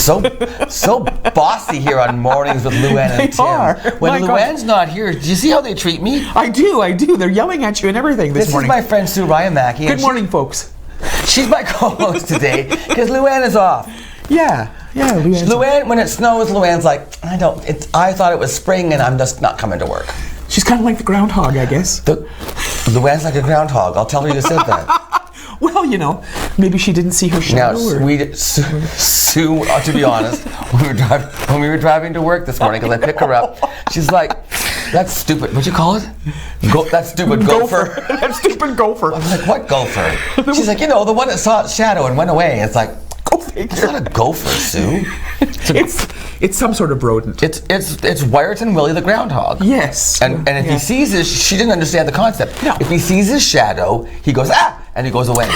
so bossy here on Mornings with Luann and Tim. Are. When Luann's not here, do you see how they treat me? I do. They're yelling at you and everything this morning. This is my friend Sue Ryamaki. Good morning, folks. She's my co-host today because Luann is off. Yeah, Luann, when it snows, Luann's like, I thought it was spring and I'm just not coming to work. She's kind of like the groundhog, I guess. Luann's like a groundhog. I'll tell her you said that. Well, maybe she didn't see her shadow. Now, Sue, to be honest, when we were driving to work this morning, because I pick her up, she's like, that's stupid. What'd you call it? That stupid gopher. That stupid gopher. I was like, what gopher? She's like, the one that saw its shadow and went away. It's like, go figure. It's not a gopher, Sue. It's some sort of rodent. It's Wyerton Willie the groundhog. Yes. And if he sees his, she didn't understand the concept. No. If he sees his shadow, he goes, and he goes away.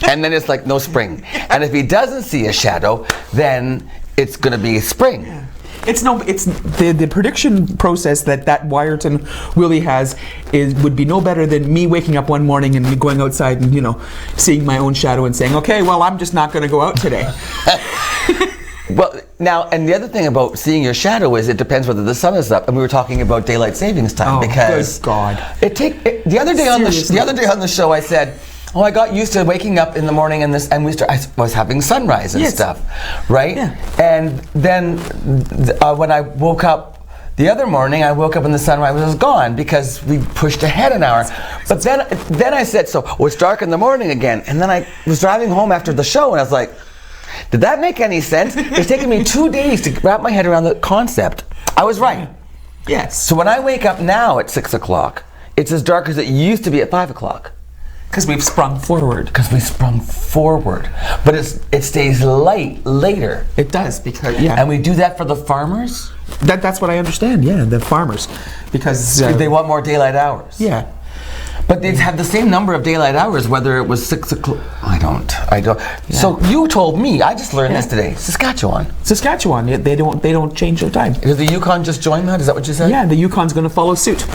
And then it's like no spring. And if he doesn't see a shadow, then it's going to be spring. Yeah. It's the prediction process that Wyerton Willie has would be no better than me waking up one morning and me going outside and seeing my own shadow and saying, okay, well, I'm just not going to go out today. Well, now, and the other thing about seeing your shadow is it depends whether the sun is up. And we were talking about daylight savings time because good God, the other day on the show I said, I got used to waking up in the morning and I was having sunrise and stuff, right? Yeah. And then when I woke up the other morning, I woke up and the sunrise was gone because we pushed ahead an hour. But then I said, it's dark in the morning again. And then I was driving home after the show and I was like, did that make any sense? It's taken me 2 days to wrap my head around the concept. I was right. Yes. So when I wake up now at 6 o'clock, it's as dark as it used to be at 5 o'clock. Because we've sprung forward. But it stays light later. It does, because, And we do that for the farmers? That's what I understand, the farmers. Because they want more daylight hours. Yeah. But they have the same number of daylight hours whether it was 6 o'clock. I don't. Yeah. So you told me, I just learned this today, Saskatchewan, they don't change their time. Did the Yukon just join that? Is that what you said? Yeah, the Yukon's going to follow suit.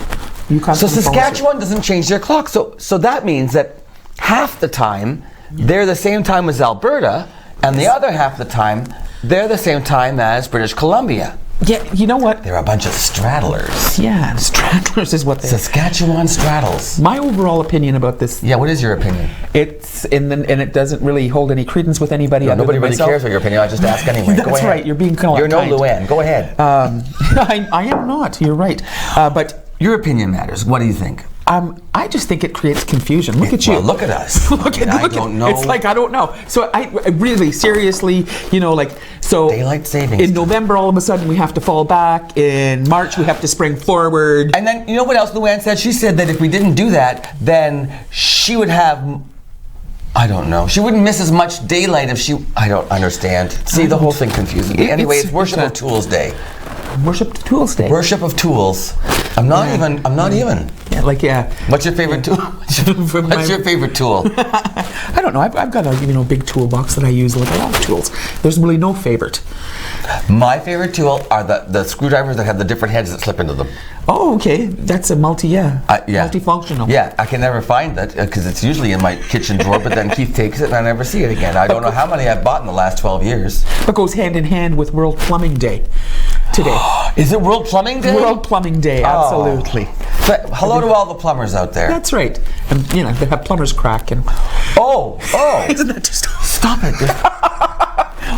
So Saskatchewan doesn't change their clock. So that means that half the time they're the same time as Alberta, and the other half the time they're the same time as British Columbia. Yeah, you know what? They're a bunch of straddlers. Yeah, straddlers is what they are. Saskatchewan straddles. My overall opinion about this. Yeah, what is your opinion? And it doesn't really hold any credence with anybody. No, nobody really cares what your opinion. I just ask anyway. That's right. You're being kind. You're no Luann. Go ahead. I am not. You're right. But your opinion matters. What do you think? I just think it creates confusion. Look at you. Well, look at us. I don't know. It's like I don't know. So I really, seriously, daylight savings. In November, all of a sudden, we have to fall back. In March, we have to spring forward. And then, you know what else Luann said? She said that if we didn't do that, then she would have, I don't know. She wouldn't miss as much daylight if she, I don't understand. See, the whole thing confuses me. Anyway, it's Worship of Tools Day. Worship of Tools Day. Worship of Tools. I'm not even. Yeah, What's your favorite tool? What's your favorite tool? I don't know. I've got a big toolbox that I use, like a lot of tools. There's really no favorite. My favorite tool are the screwdrivers that have the different heads that slip into them. Oh, okay. That's a multifunctional. Yeah, I can never find that because it's usually in my kitchen drawer, but then Keith takes it and I never see it again. I don't know how many I've bought in the last 12 years. But goes hand in hand with World Plumbing Day today. Is it World Plumbing Day? World Plumbing Day, absolutely. So, hello to all the plumbers out there. That's right. And, they have plumbers crack and... Oh. Isn't that just... Stop it.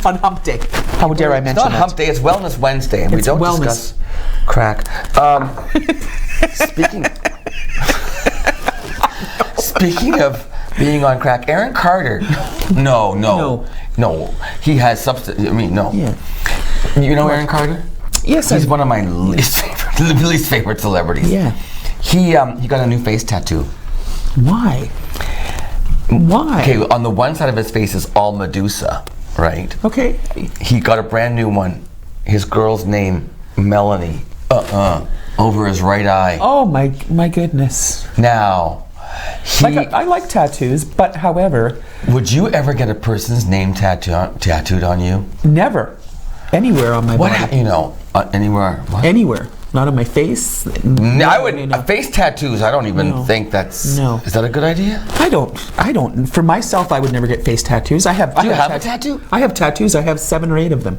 On Hump Day. How dare I mention that? It's not Hump Day, it's Wellness Wednesday, and we don't discuss crack. Speaking of being on crack, Aaron Carter. No. He has substance. No. Yeah. You know Aaron Carter? Yes. He's one of my least favorite celebrities. Yeah. He got a new face tattoo. Why? Okay, on the one side of his face is all Medusa, right? Okay. He got a brand new one. His girl's name, Melanie. Over his right eye. Oh my goodness. Now, I like tattoos, but however, would you ever get a person's name tattooed on you? Never. Anywhere on my body. Anywhere. What? Anywhere. Not on my face. I would face tattoos. I don't even think that's. No. Is that a good idea? I don't. For myself, I would never get face tattoos. Do you have a tattoo? I have tattoos. I have 7 or 8 of them.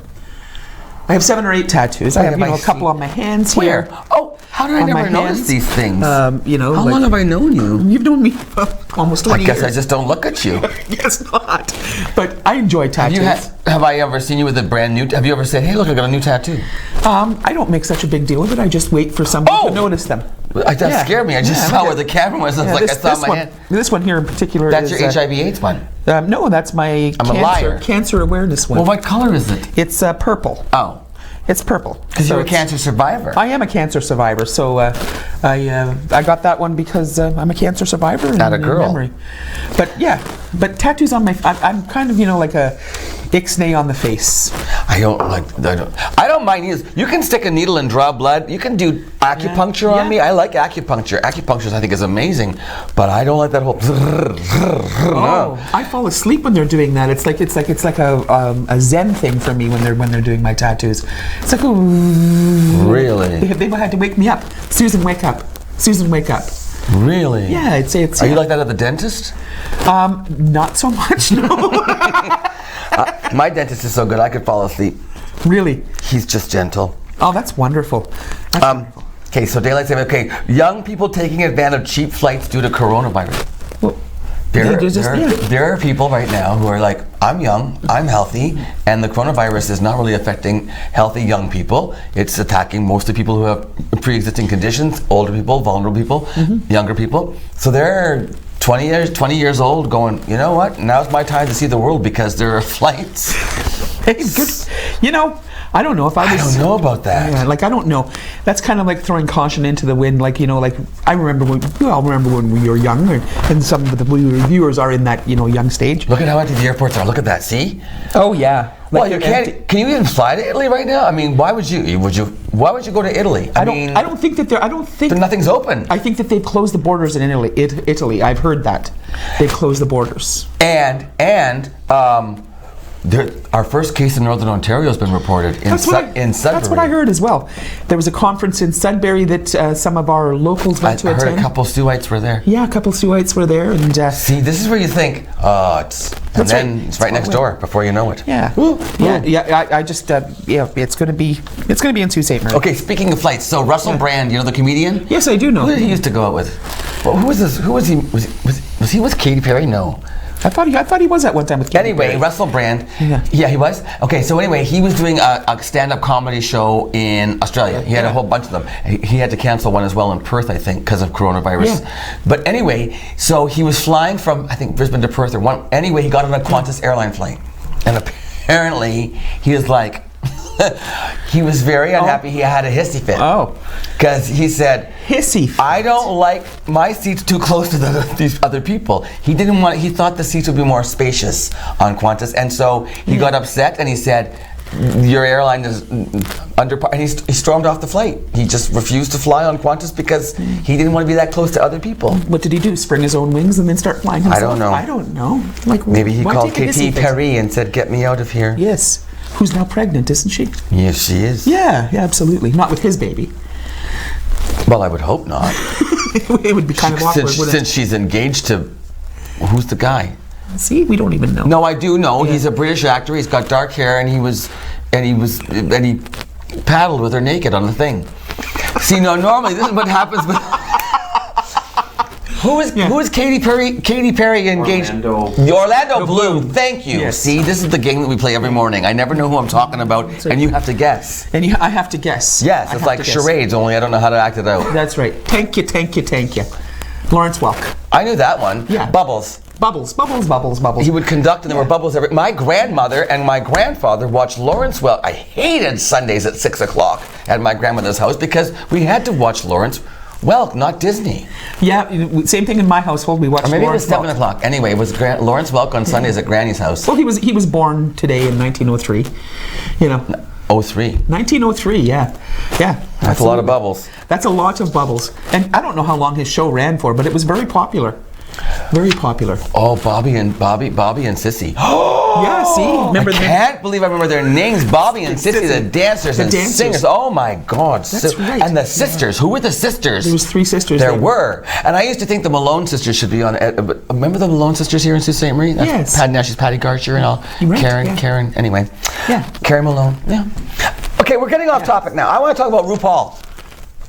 I have 7 or 8 tattoos. I have, a couple on my hands here. Oh, how did I never notice these things? How long have I known you? You've known me for almost 20 years. I guess I just don't look at you. Guess not. But I enjoy tattoos. Have I ever seen you with a brand new? Have you ever said, "Hey, look, I got a new tattoo"? I don't make such a big deal of it. I just wait for somebody to notice them. That scared me. I just saw where the camera was. I saw my hand. This one here in particular. That's your HIV/AIDS one. No, that's my cancer awareness one. Well, what color is it? It's purple. Oh. It's purple. Because you're a cancer survivor. I am a cancer survivor, so I got that one because I'm a cancer survivor. Not a girl. Memory. But tattoos on my. I'm kind of like a ixnay on the face. I don't mind needles. You can stick a needle and draw blood. You can do acupuncture on me. I like acupuncture. Acupuncture, I think, is amazing, but I don't like that whole. I fall asleep when they're doing that. It's like a Zen thing for me when they're doing my tattoos. It's like really. They had to wake me up. Susan, wake up. Susan, wake up. Really? Yeah, it's. Are you like that at the dentist? Not so much. No. My dentist is so good I could fall asleep. Really? He's just gentle. Oh, that's wonderful. Okay, so daylight saving. Okay, young people taking advantage of cheap flights due to coronavirus. Well, there are people right now who are like, I'm young, I'm healthy, and the coronavirus is not really affecting healthy young people. It's attacking mostly people who have pre-existing conditions, older people, vulnerable people, younger people. So they're 20 years old going, you know what, now's my time to see the world because there are flights. Hey, good. I don't know if I was. I don't know about that. Yeah, I don't know. That's kind of like throwing caution into the wind. I remember when we were young, and some of the viewers are in that young stage. Look at how empty the airports are. Look at that. See? Oh yeah. Well, you can't. Can you even fly to Italy right now? I mean, why would you? Why would you go to Italy? I don't think that nothing's open. I think that they've closed the borders in Italy. I've heard that they've closed the borders. Our first case in Northern Ontario has been reported in Sudbury. That's what I heard as well. There was a conference in Sudbury that some of our locals went to attend. I heard a couple Stuites were there. Yeah, a couple Stuites were there, and see, this is where you think, it's right next door before you know it. Yeah, I just it's going to be in Sault Ste. Marie. Okay, speaking of flights, so Russell Brand, the comedian. Yes, I do know. Who did he used to go out with? Well, who was this? Who was he? Was he with Katy Perry? No. I thought he was at one time with Katy Perry. Russell Brand. Yeah, he was. Okay, so anyway, he was doing a stand-up comedy show in Australia. He had a whole bunch of them. He had to cancel one as well in Perth, I think, because of coronavirus. Yeah. But anyway, so he was flying from, I think, Brisbane to Perth or one. Anyway, he got on a Qantas airline flight, and apparently he was like, he was very unhappy. He had a hissy fit. Oh. Because he said, hissy fit. I don't like my seats too close to these other people. He thought the seats would be more spacious on Qantas. And so he got upset and he said, your airline is under par. And he stormed off the flight. He just refused to fly on Qantas because he didn't want to be that close to other people. What did he do? Spring his own wings and then start flying himself? I don't know. Maybe he called Katy Perry and said, get me out of here. Yes. Who's now pregnant, isn't she? Yes, she is. Yeah, absolutely. Not with his baby. Well, I would hope not. It would be kind of awkward, since she's engaged to, who's the guy? See, we don't even know. No, I do know. Yeah. He's a British actor. He's got dark hair, and he paddled with her naked on the thing. See, no, normally this is what happens with. Who is Katy Perry engaged? Orlando Bloom. Thank you. Yes. See, this is the game that we play every morning. I never know who I'm talking about, and you have to guess. I have to guess. Yes, it's like charades, only I don't know how to act it out. That's right. Thank you. Lawrence Welk. I knew that one. Yeah. Bubbles. He would conduct, and there were bubbles every. My grandmother and my grandfather watched Lawrence Welk. I hated Sundays at 6:00 at my grandmother's house because we had to watch Lawrence Welk, not Disney. Yeah, same thing in my household. We watched. Or maybe Lawrence it was 7:00. Anyway, it was Lawrence Welk on Sundays at Granny's house. Well, he was born today in 1903. 03. 1903. Yeah. That's a lot of bubbles. That's a lot of bubbles, and I don't know how long his show ran for, but it was very popular. Very popular. Oh, Bobby and Sissy. Yeah, see? I can't believe I remember their names. Bobby and Sissy, the dancers and singers. Oh my God. That's right. And the sisters. Who were the sisters? There was 3 sisters. There were. And I used to think the Malone sisters should be on it. Remember the Malone sisters here in Sault Ste. Marie? Yes. Now she's Patty Garcher and all. Right, Karen. Anyway. Yeah. Carrie Malone. Yeah. Okay. Okay, we're getting off topic now. I want to talk about RuPaul.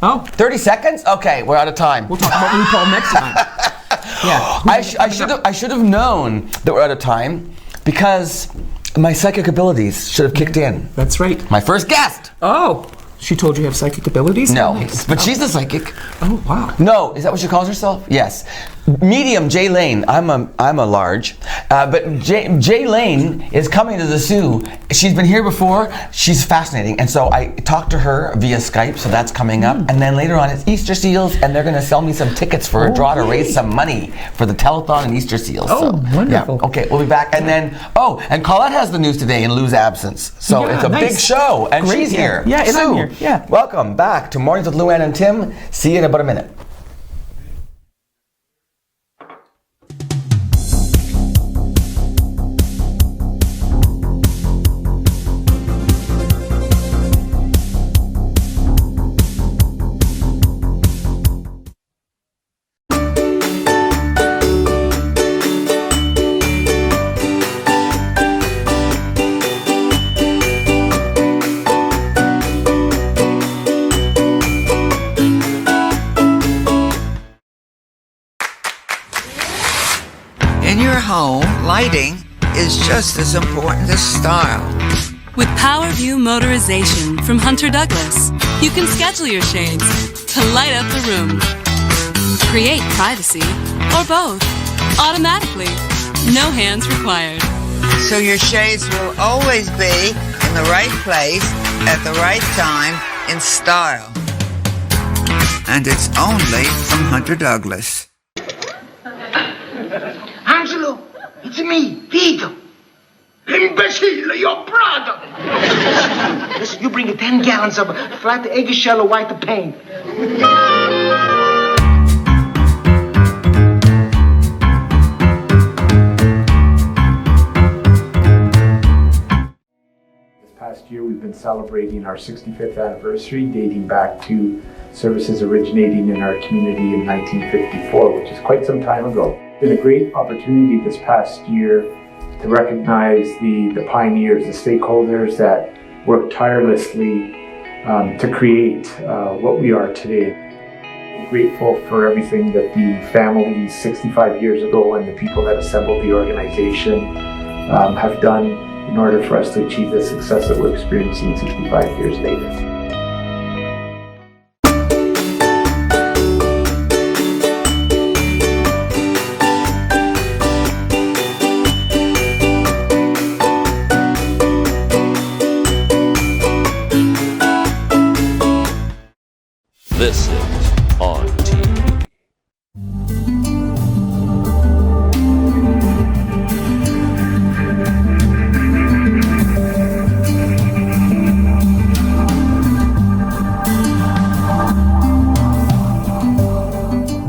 Oh. 30 seconds? Okay, we're out of time. We'll talk about RuPaul next time. Yeah. I should have known that we're out of time because my psychic abilities should have kicked in. That's right. My first guest. Oh. She told you have psychic abilities? No, Nice. but she's a psychic. Oh, wow. No, is that what she calls herself? Yes. Medium Jay Lane. I'm a large, but Jay Lane is coming to the zoo. She's been here before. She's fascinating, and so I talked to her via Skype. So that's coming up, and then later on it's Easter Seals, and they're going to sell me some tickets for a draw to raise some money for the telethon and Easter Seals. Oh, so, wonderful. Yeah. Okay, we'll be back, and then and Colette has the news today in Lou's absence. So it's a big show, and Great, she's here. Yeah, and Sue, I'm here. Yeah. welcome back to Mornings with Lou Ann and Tim. See you in about a minute. In your home, lighting is just as important as style. With PowerView Motorization from Hunter Douglas, you can schedule your shades to light up the room, create privacy, or both, automatically. No hands required. So your shades will always be in the right place at the right time in style. And it's only from Hunter Douglas. Angelo, it's me, Vito. Imbecile, your brother. Listen, you bring 10 gallons of flat eggshell or white paint. This past year, we've been celebrating our 65th anniversary, dating back to services originating in our community in 1954, which is quite some time ago. It's been a great opportunity this past year to recognize the pioneers, the stakeholders that worked tirelessly to create what we are today. I'm grateful for everything that the families 65 years ago and the people that assembled the organization have done in order for us to achieve the success that we're experiencing 65 years later. This is ONNtv.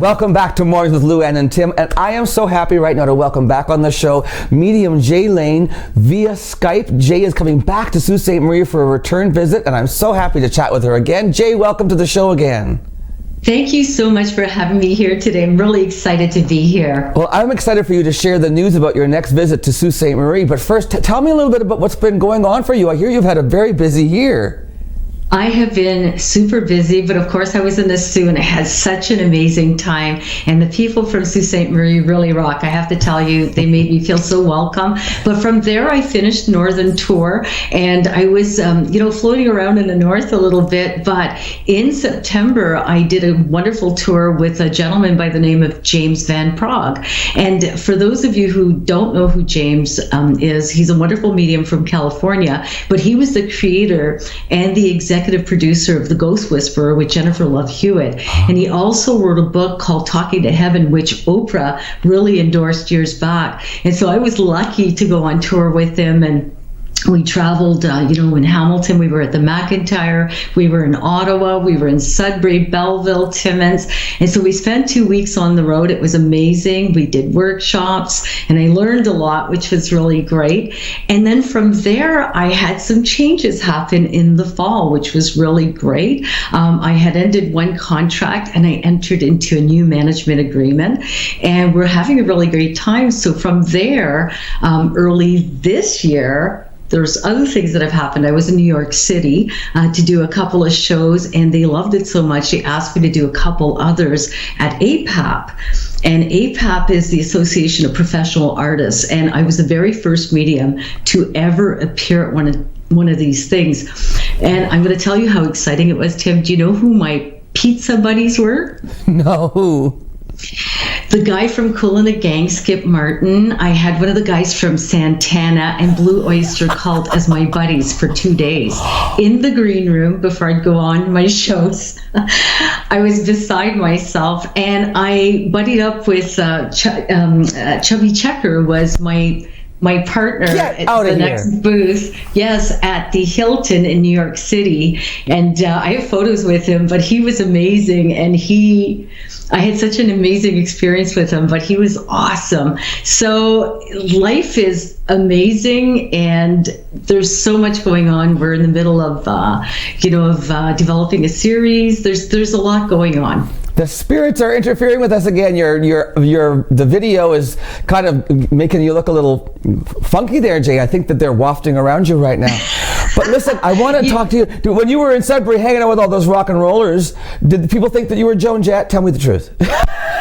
Welcome back to Mornings with Lou Ann and Tim, and I am so happy right now to welcome back on the show Medium Jay Lane via Skype. Jay is coming back to Sault Ste. Marie for a return visit, and I'm so happy to chat with her again. Jay, welcome to the show again. Thank you so much for having me here today. I'm really excited to be here. Well, I'm excited for you to share the news about your next visit to Sault Ste. Marie, but first, tell me a little bit about what's been going on for you. I hear you've had a very busy year. I have been super busy, but of course I was in the Sioux and I had such an amazing time. And the people from Sault Ste. Marie really rock. I have to tell you, they made me feel so welcome. But from there, I finished Northern Tour, and I was, floating around in the North a little bit. But in September, I did a wonderful tour with a gentleman by the name of James Van Prague. And for those of you who don't know who James is, he's a wonderful medium from California, but he was the creator and the executive producer of The Ghost Whisperer with Jennifer Love Hewitt. And he also wrote a book called Talking to Heaven, which Oprah really endorsed years back. And so I was lucky to go on tour with him, and we traveled, in Hamilton. We were at the McIntyre. We were in Ottawa. We were in Sudbury, Belleville, Timmins. And so we spent 2 weeks on the road. It was amazing. We did workshops, and I learned a lot, which was really great. And then from there, I had some changes happen in the fall, which was really great. I had ended one contract, and I entered into a new management agreement, and we're having a really great time. So from there, early this year, there's other things that have happened. I was in New York City to do a couple of shows, and they loved it so much they asked me to do a couple others at APAP. And APAP is the Association of Professional Artists, and I was the very first medium to ever appear at one of these things. And I'm going to tell you how exciting it was, Tim. Do you know who my pizza buddies were? No, who? The guy from Kool and the Gang, Skip Martin. I had one of the guys from Santana and Blue Oyster Cult as my buddies for 2 days in the green room before I'd go on my shows. I was beside myself, and I buddied up with Chubby Checker was my partner at the next booth, yes, at the Hilton in New York City. And I have photos with him, but he was amazing. And I had such an amazing experience with him, but he was awesome. So life is amazing, and there's so much going on. We're in the middle of, developing a series. There's a lot going on. The spirits are interfering with us again. The video is kind of making you look a little funky there, Jay. I think that they're wafting around you right now. But listen, I want to talk to you. When you were in Sudbury hanging out with all those rock and rollers, did people think that you were Joan Jett? Tell me the truth.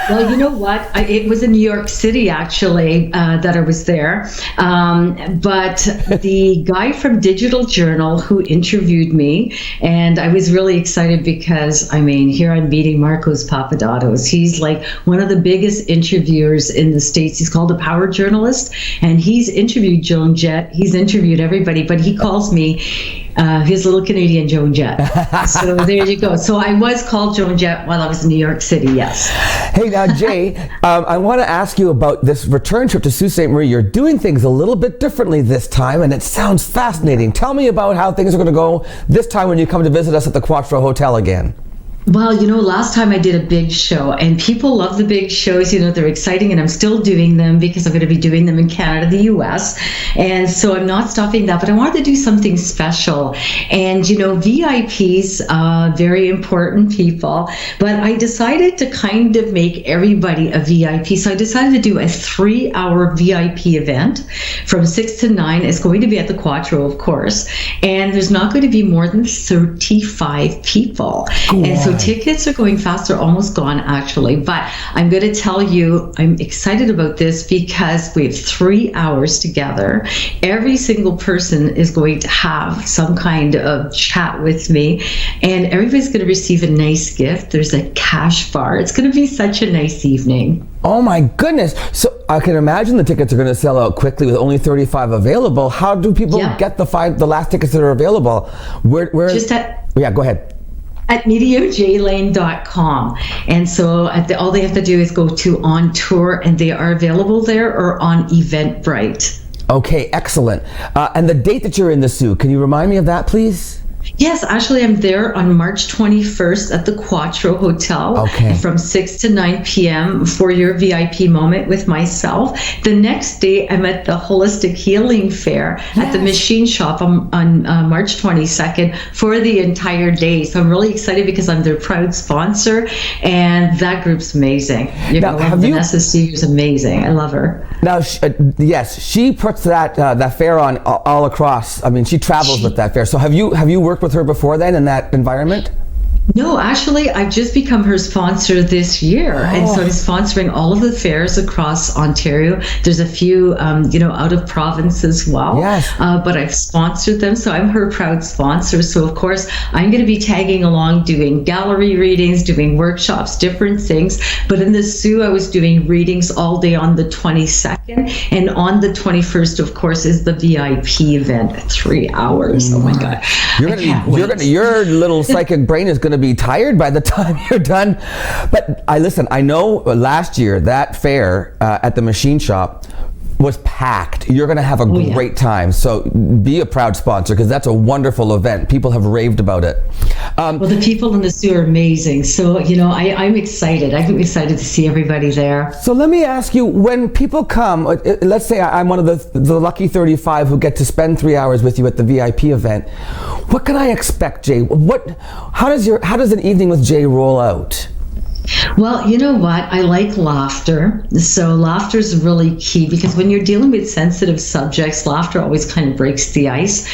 Well, you know what? It was in New York City, actually, that I was there. But the guy from Digital Journal who interviewed me, and I was really excited because, here I'm meeting Marcos Papadopoulos. He's like one of the biggest interviewers in the States. He's called a power journalist, and he's interviewed Joan Jett. He's interviewed everybody, but he calls me his little Canadian Joan Jett. So there you go. So I was called Joan Jett while I was in New York City, yes. Hey, now, Jay, I want to ask you about this return trip to Sault Ste. Marie. You're doing things a little bit differently this time, and it sounds fascinating. Tell me about how things are going to go this time when you come to visit us at the Quattro Hotel again. Well, last time I did a big show, and people love the big shows. They're exciting, and I'm still doing them because I'm going to be doing them in Canada, the US. And so I'm not stopping that, but I wanted to do something special. And, VIPs, very important people, but I decided to kind of make everybody a VIP. So I decided to do a 3-hour VIP event from 6 to 9. It's going to be at the Quattro, of course. And there's not going to be more than 35 people. Wow. And so tickets are going fast. They're almost gone, actually. But I'm going to tell you, I'm excited about this because we have 3 hours together. Every single person is going to have some kind of chat with me, and everybody's going to receive a nice gift. There's a cash bar. It's going to be such a nice evening. Oh my goodness. So I can imagine the tickets are going to sell out quickly with only 35 available. How do people get the last tickets that are available? Where? Yeah, go ahead. At mediajlane.com. And so all they have to do is go to On Tour, and they are available there, or on Eventbrite. Okay, excellent. And the date that you're in the Soo, can you remind me of that, please? Yes, actually, I'm there on March 21st at the Quattro Hotel from 6 to 9 p.m. for your VIP moment with myself. The next day, I'm at the Holistic Healing Fair at the Machine Shop on March 22nd for the entire day. So I'm really excited because I'm their proud sponsor, and that group's amazing. Vanessa Seeger's amazing. I love her. Now, yes, she puts that fair on all across. She travels with that fair. So have you worked with her before then in that environment? No, actually, I've just become her sponsor this year. And so I'm sponsoring all of the fairs across Ontario. There's a few, out of province as well. Yes. But I've sponsored them. So I'm her proud sponsor. So, of course, I'm going to be tagging along, doing gallery readings, doing workshops, different things. But in the Soo, I was doing readings all day on the 22nd. And on the 21st, of course, is the VIP event, 3 hours. Oh, my God. Your little psychic brain is going to be tired by the time you're done. But I know last year that fair at the Machine Shop was packed. You're going to have a great time. So be a proud sponsor, because that's a wonderful event. People have raved about it. Well, the people in the Soo are amazing. So, I'm excited. I'm excited to see everybody there. So let me ask you, when people come, let's say I'm one of the lucky 35 who get to spend 3 hours with you at the VIP event. What can I expect, Jay? How does an evening with Jay roll out? Well, you know what? I like laughter. So laughter is really key because when you're dealing with sensitive subjects, laughter always kind of breaks the ice.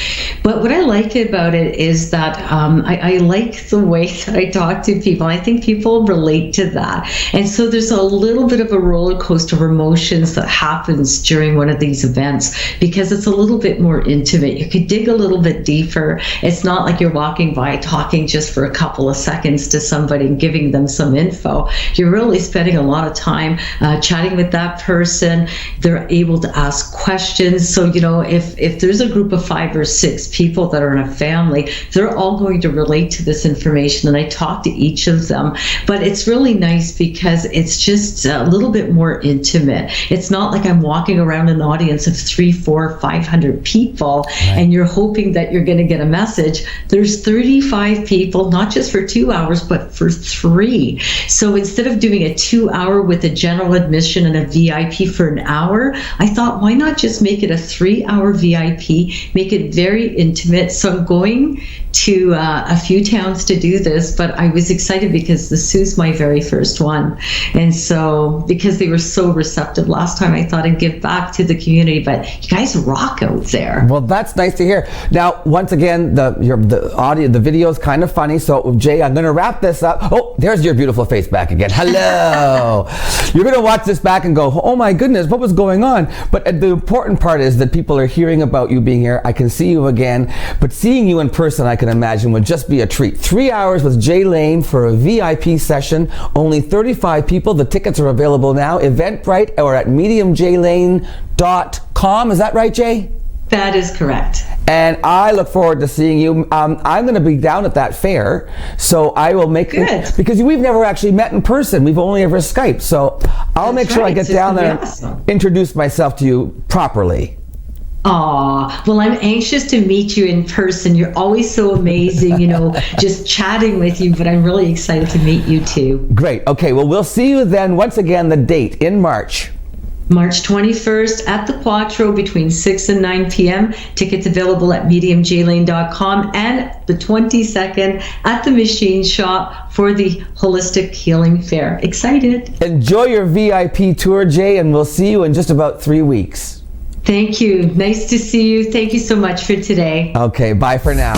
But what I like about it is that I like the way that I talk to people. I think people relate to that. And so there's a little bit of a roller coaster of emotions that happens during one of these events because it's a little bit more intimate. You could dig a little bit deeper. It's not like you're walking by talking just for a couple of seconds to somebody and giving them some info. You're really spending a lot of time chatting with that person. They're able to ask questions. So, you know, if there's a group of 5 or 6 people that are in a family, they're all going to relate to this information. And I talk to each of them. But it's really nice because it's just a little bit more intimate. It's not like I'm walking around an audience of 300, 400, 500 people and you're hoping that you're going to get a message. There's 35 people, not just for 2 hours, but for 3. So instead of doing a 2-hour with a general admission and a VIP for an hour, I thought, why not just make it a 3-hour VIP, make it very intimate. So I'm going to a few towns to do this, but I was excited because the Sioux's my very first one. And so because they were so receptive last time, I thought I'd give back to the community, but you guys rock out there. Well, that's nice to hear. Now, once again, the audio, the video is kind of funny. So Jay, I'm going to wrap this up. Oh, there's your beautiful face back again. Hello. You're going to watch this back and go, oh my goodness, what was going on? But the important part is that people are hearing about you being here. I can see you again, but seeing you in person, I can imagine, would just be a treat. 3 hours with Jay Lane for a VIP session. Only 35 people. The tickets are available now. Eventbrite or at mediumjaylane.com. Is that right, Jay? That is correct. And I look forward to seeing you. I'm going to be down at that fair, so I will make it, because we've never actually met in person. We've only ever Skyped. So I'll make sure I get down there and introduce myself to you properly. Aw, well, I'm anxious to meet you in person. You're always so amazing, you know, just chatting with you, but I'm really excited to meet you too. Great. Okay, well, we'll see you then. Once again, the date in March. March 21st at the Quattro between 6 and 9 p.m. Tickets available at mediumjaylane.com, and the 22nd at the Machine Shop for the Holistic Healing Fair. Excited. Enjoy your VIP tour, Jay, and we'll see you in just about 3 weeks. Thank you. Nice to see you. Thank you so much for today. Okay, bye for now.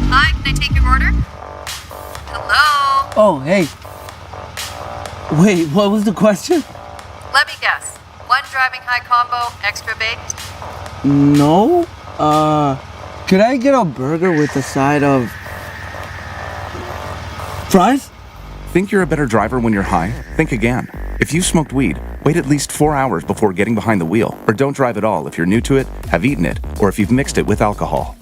Hi, can I take your order? Hello? Oh, hey. Wait, what was the question? Let me guess. 1 driving high combo, extra baked? No. Could I get a burger with a side of fries? Think you're a better driver when you're high? Think again. If you smoked weed, wait at least 4 hours before getting behind the wheel, or don't drive at all if you're new to it, have eaten it, or if you've mixed it with alcohol.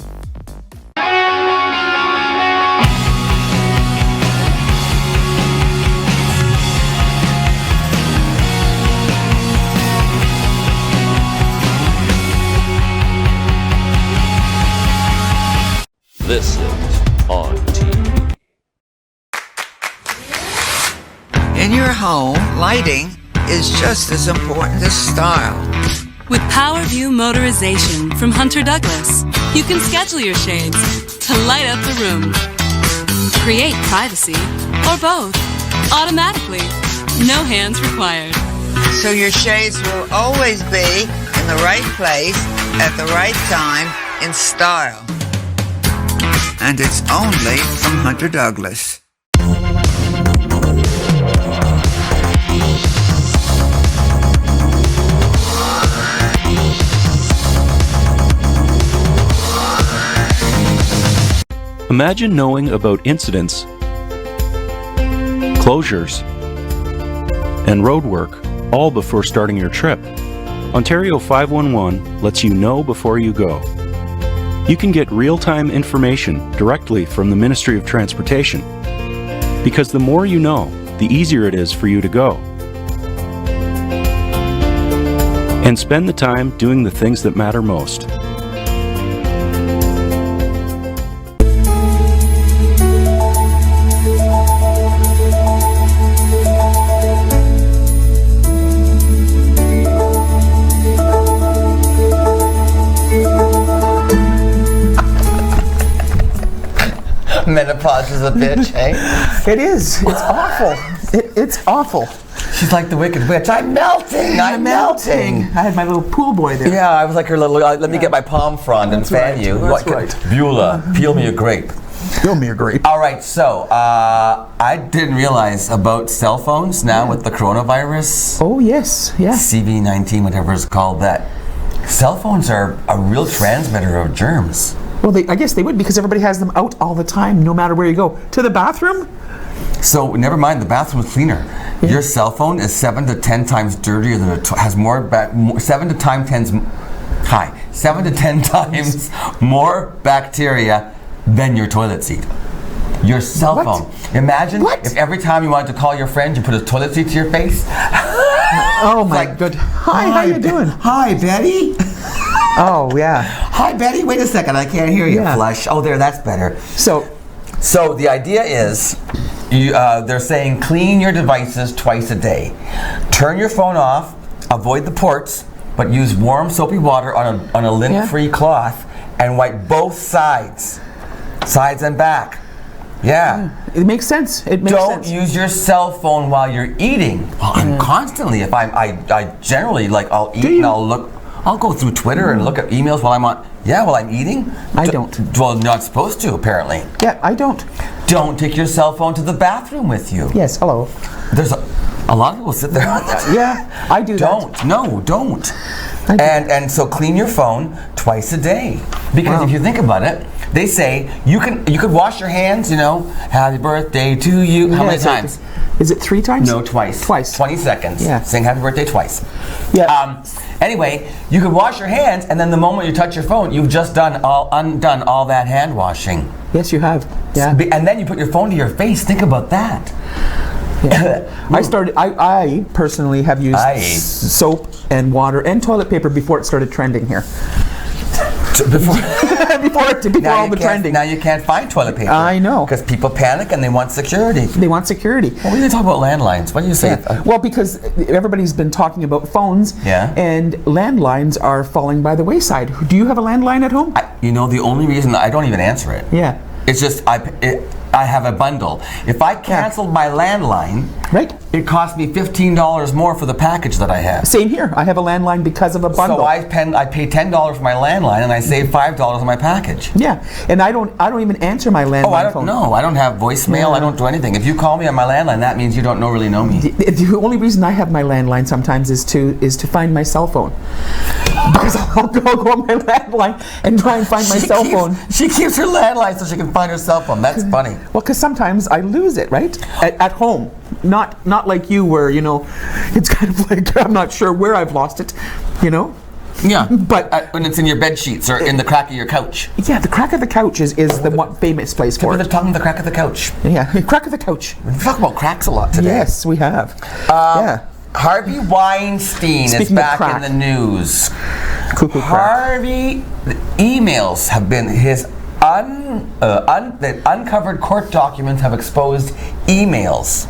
This is On TV. In your home, lighting is just as important as style. With PowerView Motorization from Hunter Douglas, you can schedule your shades to light up the room, create privacy, or both, automatically. No hands required. So your shades will always be in the right place at the right time in style. And it's only from Hunter Douglas. Imagine knowing about incidents, closures, and road work all before starting your trip. Ontario 511 lets you know before you go. You can get real-time information directly from the Ministry of Transportation, because the more you know, the easier it is for you to go. And spend the time doing the things that matter most. Menopause is a bitch, eh? It is. It's awful. It's awful. She's like the Wicked Witch. I'm melting. I'm melting. I had my little pool boy there. Yeah, I was like her little. Let me get my palm frond and fan you. That's right. Beulah, peel me a grape. Peel me a grape. All right, so I didn't realize about cell phones now with the coronavirus. Oh yes, yeah. CV-19, whatever it's called. That cell phones are a real transmitter of germs. Well, I guess they would because everybody has them out all the time, no matter where you go. To the bathroom? So never mind, the bathroom's cleaner. Yeah. Your cell phone is 7 to 10 times dirtier than has more 7 to 10 times more bacteria than your toilet seat. Your cell phone. Imagine if every time you wanted to call your friend, you put a toilet seat to your face. Oh my good. Hi, how you doing? Hi, Betty. Oh yeah. Hi, Betty. Wait a second, I can't hear you. Flush. Oh, there. That's better. So the idea is, they're saying clean your devices twice a day. Turn your phone off. Avoid the ports, but use warm soapy water on a lint-free cloth and wipe both sides and back. Yeah. It makes sense. Don't use your cell phone while you're eating. Well, I'm constantly. If I generally I'll eat and I'll go through Twitter and look at emails while I'm on. Yeah, while I'm eating. I don't. Well, not supposed to apparently. Yeah, I don't. Don't take your cell phone to the bathroom with you. Yes. Hello. There's a lot of people sit there. Yeah, I do. Don't. No, don't. And so clean your phone twice a day because if you think about it. They say you could wash your hands, happy birthday to you. How many times? Is it 3 times? No, twice. 20 seconds. Yeah. Sing happy birthday twice. Yeah. Anyway, you could wash your hands and then the moment you touch your phone, you've just undone all that hand washing. Yes, you have. Yeah. And then you put your phone to your face. Think about that. Yeah. I personally have used soap and water and toilet paper before it started trending here. Before all the trending. Now you can't find toilet paper. I know. Because people panic and they want security. Well, we didn't talk about landlines. What do you say? Yeah. Well, because everybody's been talking about phones. Yeah. And landlines are falling by the wayside. Do you have a landline at home? The only reason I don't even answer it. Yeah. It's just I have a bundle. If I canceled my landline, it cost me $15 more for the package that I have. Same here. I have a landline because of a bundle. So I pay $10 for my landline and I save $5 on my package. Yeah, and I don't even answer my landline phone. No, I don't have voicemail. I don't do anything. If you call me on my landline, that means you don't really know me. The only reason I have my landline sometimes is to find my cell phone. Because I'll go on my landline and try and find my cell phone. She keeps her landline so she can find her cell phone. That's funny. Well, because sometimes I lose it, right? At home. Not like you where, it's kind of like I'm not sure where I've lost it, Yeah, but when it's in your bed sheets or in the crack of your couch. Yeah, the crack of the couch is the one famous place for it. They're talking the crack of the couch. Yeah, crack of the couch. We talk about cracks a lot today. Yes, we have. Yeah. Harvey Weinstein is back in the news. Cuckoo crack. The emails have been the uncovered court documents have exposed emails.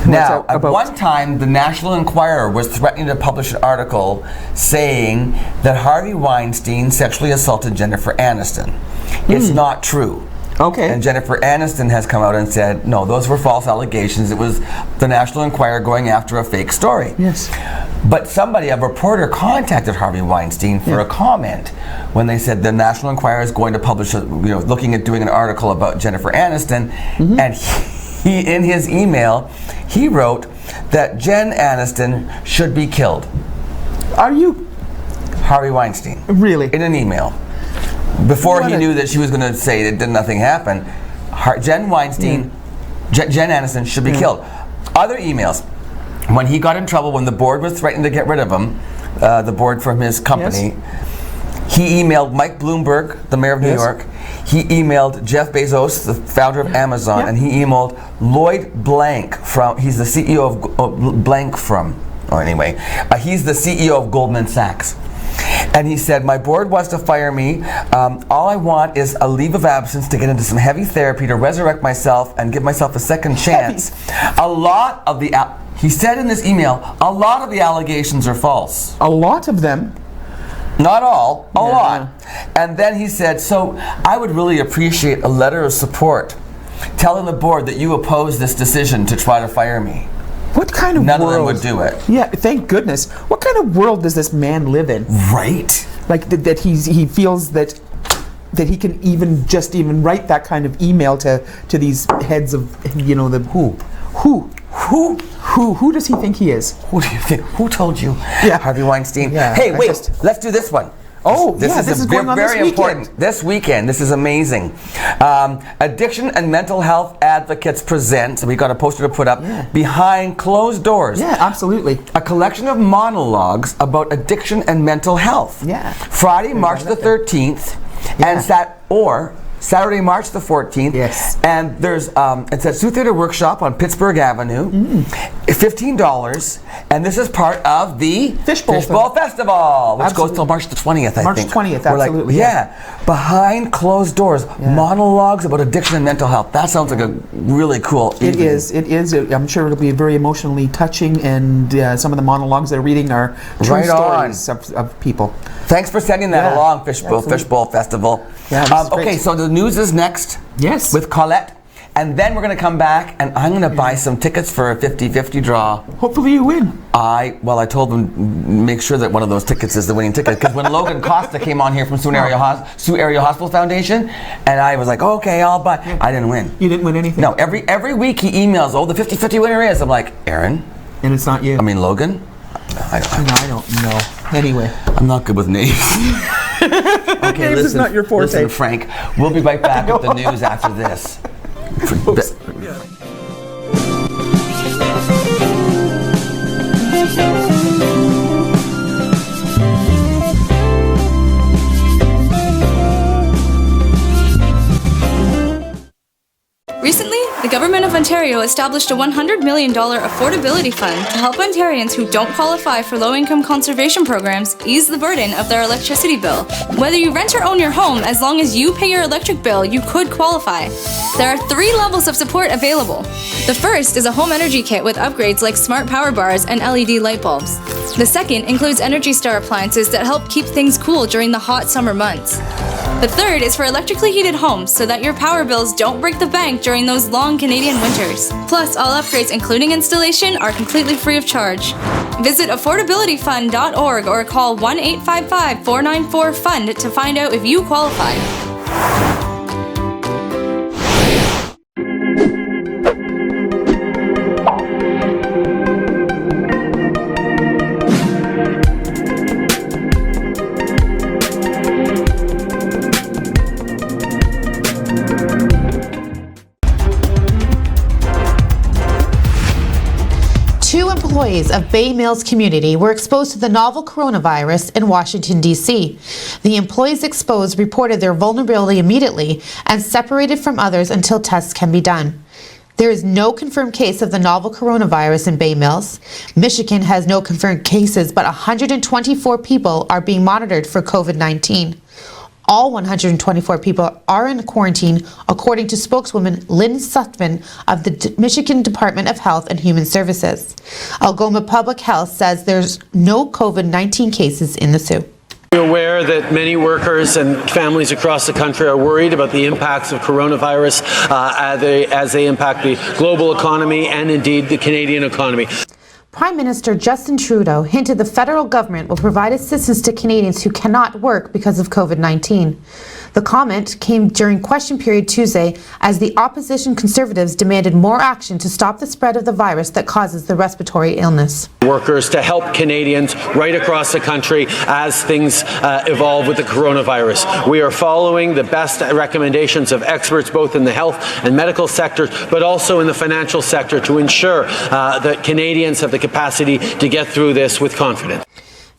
Now, at one time, the National Enquirer was threatening to publish an article saying that Harvey Weinstein sexually assaulted Jennifer Aniston. It's not true. Okay. And Jennifer Aniston has come out and said, no, those were false allegations. It was the National Enquirer going after a fake story. Yes. But a reporter contacted Harvey Weinstein for a comment when they said the National Enquirer is going to publish, looking at doing an article about Jennifer Aniston. And he, in his email, he wrote that Jen Aniston should be killed. Are you? Harvey Weinstein. Really? In an email. Before he knew that she was going to say that nothing happened, Jen Aniston should be killed. Other emails, when he got in trouble, when the board was threatening to get rid of him, the board from his company, he emailed Mike Bloomberg, the mayor of New York. He emailed Jeff Bezos, the founder of Amazon, and he emailed Lloyd Blank he's the CEO he's the CEO of Goldman Sachs. And he said, my board wants to fire me. All I want is a leave of absence to get into some heavy therapy to resurrect myself and give myself a second chance. He said in this email, a lot of the allegations are false. A lot of them? Not all, a lot. And then he said, so I would really appreciate a letter of support telling the board that you oppose this decision to try to fire me. What kind of None world? of them would do it. Yeah, thank goodness. What kind of world does this man live in? Right. Like that he feels that he can even write that kind of email to these heads of, you know, the who does he think he is? Who do you think? Who told you? Yeah. Harvey Weinstein. Yeah, Hey, wait. Let's do this one. Oh, this is going on very this weekend. important. This weekend, this is amazing. Addiction and mental health advocates present. We got a poster to put up behind closed doors. Yeah, absolutely. A collection of monologues about addiction and mental health. Yeah. Friday, March the 13th, and Saturday, March the 14th. Yes. And there's it's at Sioux Theatre Workshop on Pittsburgh Avenue. $15, and this is part of the Fishbowl Festival, which goes Absolutely. till March the 20th, I March think. 20th, We're like, absolutely, behind closed doors, monologues about addiction and mental health. That sounds like a really cool evening. It is. I'm sure it'll be very emotionally touching, and some of the monologues they're reading are true stories of people. Thanks for sending that along, Fishbowl Festival. Yeah, this is okay, great. so the news is next. Yes. With Colette. And then we're going to come back, and I'm going to buy some tickets for a 50-50 draw. Hopefully you win. I told them, make sure that one of those tickets is the winning ticket. Because when Logan Costa came on here from Sioux Area Hospital Foundation, and I was like, okay, I'll buy. I didn't win. You didn't win anything? No, every week he emails, the 50-50 winner is. I'm like, Aaron? And it's not you. I mean, Logan? I don't know. Anyway. I'm not good with names. Okay, Names is not your forte. Listen, Frank, we'll be right back with the news after this. Recently, the Government of Ontario established a $100 million affordability fund to help Ontarians who don't qualify for low-income conservation programs ease the burden of their electricity bill. Whether you rent or own your home, as long as you pay your electric bill, you could qualify. There are 3 levels of support available. The first is a home energy kit with upgrades like smart power bars and LED light bulbs. The second includes Energy Star appliances that help keep things cool during the hot summer months. The third is for electrically heated homes so that your power bills don't break the bank during those long Canadian winters. Plus, all upgrades, including installation, are completely free of charge. Visit affordabilityfund.org or call 1-855-494-FUND to find out if you qualify. Employees of Bay Mills community were exposed to the novel coronavirus in Washington, D.C. The employees exposed reported their vulnerability immediately and separated from others until tests can be done. There is no confirmed case of the novel coronavirus in Bay Mills. Michigan has no confirmed cases, but 124 people are being monitored for COVID-19. All 124 people are in quarantine, according to spokeswoman Lynn Sutphin of the Michigan Department of Health and Human Services. Algoma Public Health says there's no COVID-19 cases in the Sioux. We're aware that many workers and families across the country are worried about the impacts of coronavirus as they impact the global economy and indeed the Canadian economy. Prime Minister Justin Trudeau hinted the federal government will provide assistance to Canadians who cannot work because of COVID-19. The comment came during question period Tuesday as the opposition Conservatives demanded more action to stop the spread of the virus that causes the respiratory illness. Workers to help Canadians right across the country as things evolve with the coronavirus. We are following the best recommendations of experts both in the health and medical sectors, but also in the financial sector to ensure that Canadians have the capacity to get through this with confidence.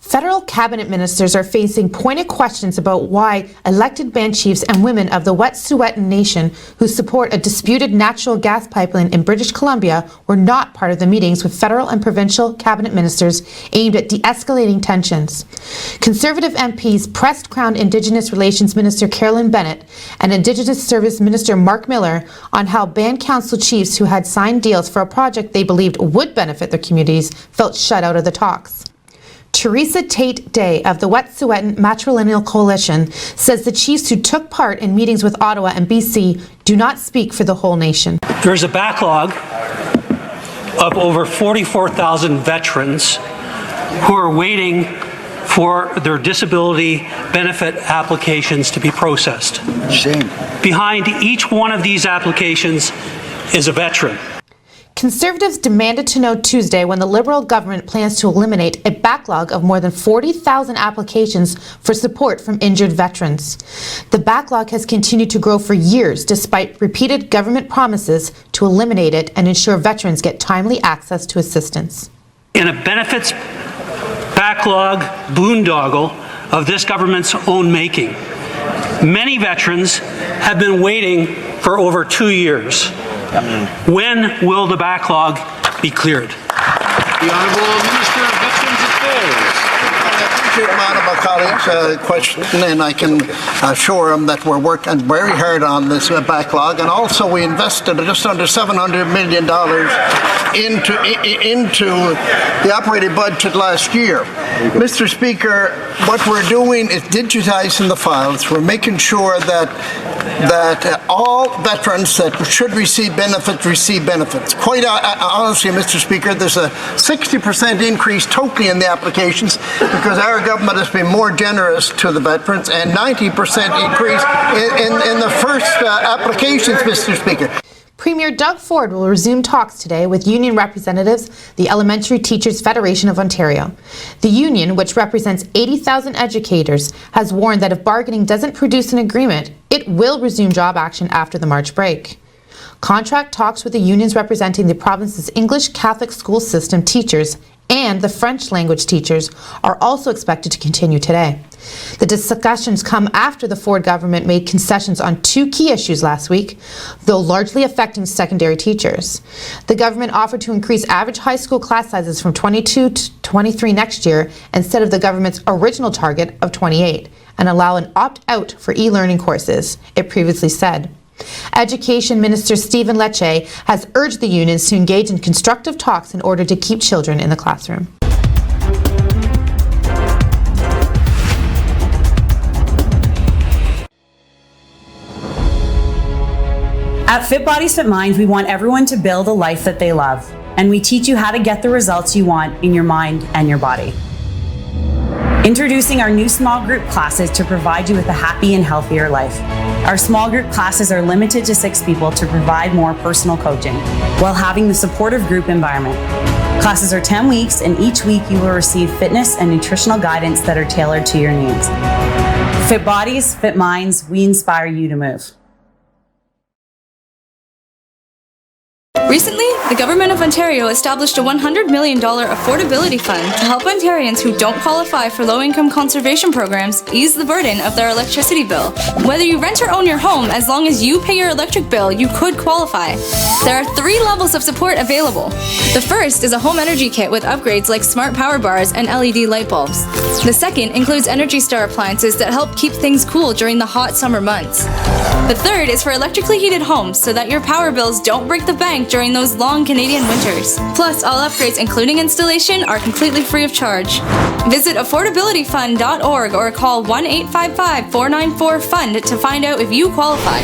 Federal cabinet ministers are facing pointed questions about why elected band chiefs and women of the Wet'suwet'en Nation who support a disputed natural gas pipeline in British Columbia were not part of the meetings with federal and provincial cabinet ministers aimed at de-escalating tensions. Conservative MPs pressed Crown Indigenous Relations Minister Carolyn Bennett and Indigenous Service Minister Mark Miller on how band council chiefs who had signed deals for a project they believed would benefit their communities felt shut out of the talks. Teresa Tate Day of the Wet'suwet'en Matrilineal Coalition says the chiefs who took part in meetings with Ottawa and BC do not speak for the whole nation. There's a backlog of over 44,000 veterans who are waiting for their disability benefit applications to be processed. Shame. Behind each one of these applications is a veteran. Conservatives demanded to know Tuesday when the Liberal government plans to eliminate a backlog of more than 40,000 applications for support from injured veterans. The backlog has continued to grow for years despite repeated government promises to eliminate it and ensure veterans get timely access to assistance. In a benefits backlog boondoggle of this government's own making, many veterans have been waiting for over 2 years. When will the backlog be cleared? The Honourable Minister of Veterans Affairs. I appreciate my colleague's question, and I can assure him that we're working very hard on this backlog, and also we invested just under $700 million into the operating budget last year. Mr. Speaker, what we're doing is digitizing the files. We're making sure that all veterans that should receive benefits. Quite honestly, Mr. Speaker, there's a 60% increase totally in the applications because our government has been more generous to the veterans, and 90% increase in the first applications, Mr. Speaker. Premier Doug Ford will resume talks today with union representatives, the Elementary Teachers Federation of Ontario. The union, which represents 80,000 educators, has warned that if bargaining doesn't produce an agreement, it will resume job action after the March break. Contract talks with the unions representing the province's English Catholic school system teachers and the French language teachers are also expected to continue today. The discussions come after the Ford government made concessions on 2 key issues last week, though largely affecting secondary teachers. The government offered to increase average high school class sizes from 22 to 23 next year instead of the government's original target of 28, and allow an opt-out for e-learning courses, it previously said. Education Minister Stephen Lecce has urged the unions to engage in constructive talks in order to keep children in the classroom. At Fit Bodies, Fit Minds, we want everyone to build a life that they love, and we teach you how to get the results you want in your mind and your body. Introducing our new small group classes to provide you with a happy and healthier life. Our small group classes are limited to 6 people to provide more personal coaching while having the supportive group environment. Classes are 10 weeks, and each week you will receive fitness and nutritional guidance that are tailored to your needs. Fit Bodies, Fit Minds, we inspire you to move. Recently, the Government of Ontario established a $100 million affordability fund to help Ontarians who don't qualify for low-income conservation programs ease the burden of their electricity bill. Whether you rent or own your home, as long as you pay your electric bill, you could qualify. There are 3 levels of support available. The first is a home energy kit with upgrades like smart power bars and LED light bulbs. The second includes Energy Star appliances that help keep things cool during the hot summer months. The third is for electrically heated homes so that your power bills don't break the bank during those long Canadian winters. Plus, all upgrades, including installation, are completely free of charge. Visit affordabilityfund.org or call 1-855-494-FUND to find out if you qualify.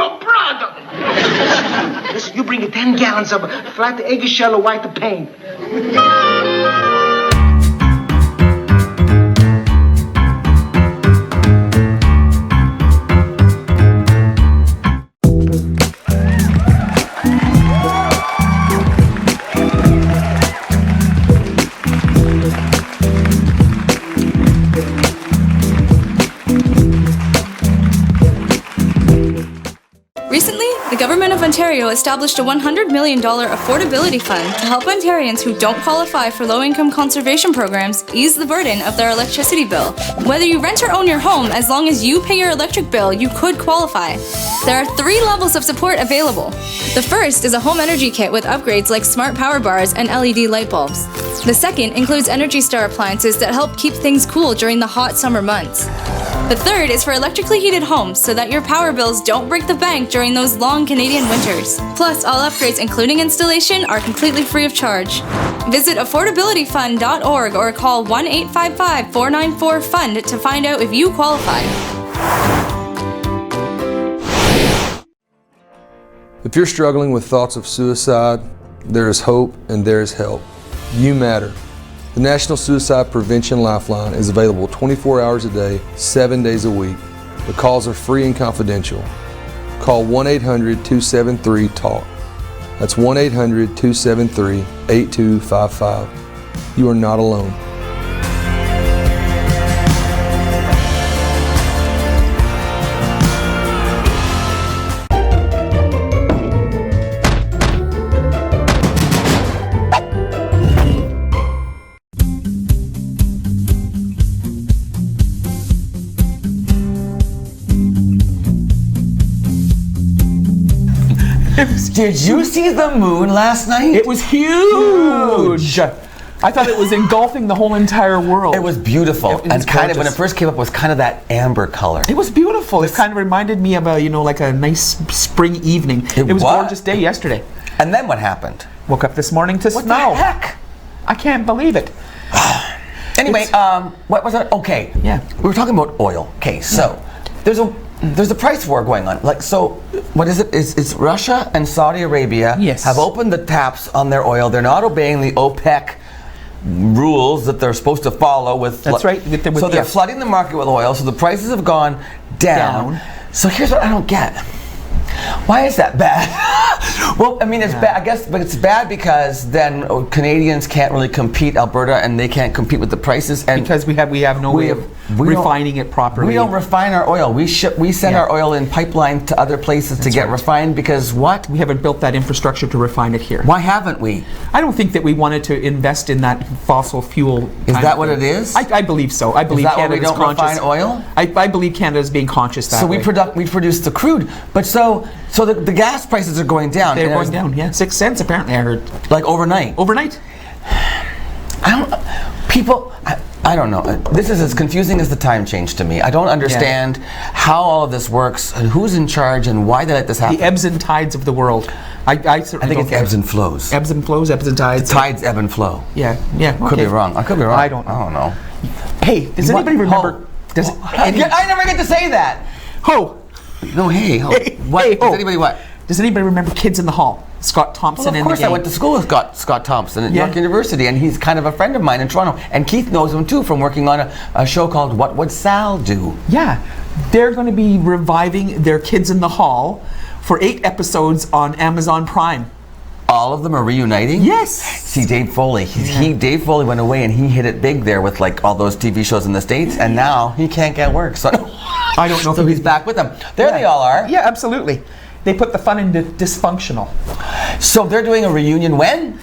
your brother. Listen, you bring 10 gallons of flat eggshell white paint. Recently, the Government of Ontario established a $100 million affordability fund to help Ontarians who don't qualify for low-income conservation programs ease the burden of their electricity bill. Whether you rent or own your home, as long as you pay your electric bill, you could qualify. There are 3 levels of support available. The first is a home energy kit with upgrades like smart power bars and LED light bulbs. The second includes Energy Star appliances that help keep things cool during the hot summer months. The third is for electrically heated homes so that your power bills don't break the bank during those long Canadian winters. Plus, all upgrades, including installation, are completely free of charge. Visit affordabilityfund.org or call 1-855-494-FUND to find out if you qualify. If you're struggling with thoughts of suicide, there is hope and there is help. You matter. The National Suicide Prevention Lifeline is available 24 hours a day, 7 days a week. The calls are free and confidential. Call 1-800-273-TALK. That's 1-800-273-8255. You are not alone. Did you see the moon last night? It was huge. I thought it was engulfing the whole entire world. It was beautiful, and kind of when it first came up, was kind of that amber color. It was beautiful. It kind of reminded me of a, like a nice spring evening. It was a gorgeous day yesterday. And then what happened? Woke up this morning to snow. What the heck? I can't believe it. Anyway, what was it? Okay. Yeah. We were talking about oil. Okay, so there's a price war going on. Like, so what is it? It's Russia and Saudi Arabia have opened the taps on their oil. They're not obeying the OPEC rules that they're supposed to follow with. That's right. So they're flooding the market with oil. So the prices have gone down. So here's what I don't get. Why is that bad? Well, I mean, it's bad, I guess, but it's bad because then Canadians can't really compete, Alberta, and they can't compete with the prices. And because we have no way of refining it properly. We don't refine our oil. We send our oil in pipeline to other places to get refined because what? We haven't built that infrastructure to refine it here. Why haven't we? I don't think that we wanted to invest in that fossil fuel. Is that what it is? I believe so. I believe Canada's conscious. We don't refine oil? I believe Canada's being conscious that way. So we produce the crude, but so the gas prices are going down. They're going down, yeah. 6 cents apparently, I heard. Like overnight? Overnight. I don't know. This is as confusing as the time change to me. I don't understand how all of this works, and who's in charge, and why they let this happen. The ebbs and tides of the world. I think it's ebbs and flows. Ebbs and flows, ebbs and tides. The tides ebb and flow. Yeah. Okay. Could be wrong. I could be wrong. I don't know. Hey, does anybody remember? I never get to say that. Ho. No, hey, ho. What? Hey, does anybody what? Does anybody remember Kids in the Hall? Scott Thompson Well, of course, I went to school with Scott Thompson at York University, and he's kind of a friend of mine in Toronto. And Keith knows him too from working on a show called What Would Sal Do? Yeah, they're going to be reviving their Kids in the Hall for 8 episodes on Amazon Prime. All of them are reuniting? Yes. See, Dave Foley. Dave Foley went away and he hit it big there with like all those TV shows in the States, and now he can't get work. So I don't know. So he's back with them. There they all are. Yeah, absolutely. They put the fun into dysfunctional. So they're doing a reunion when?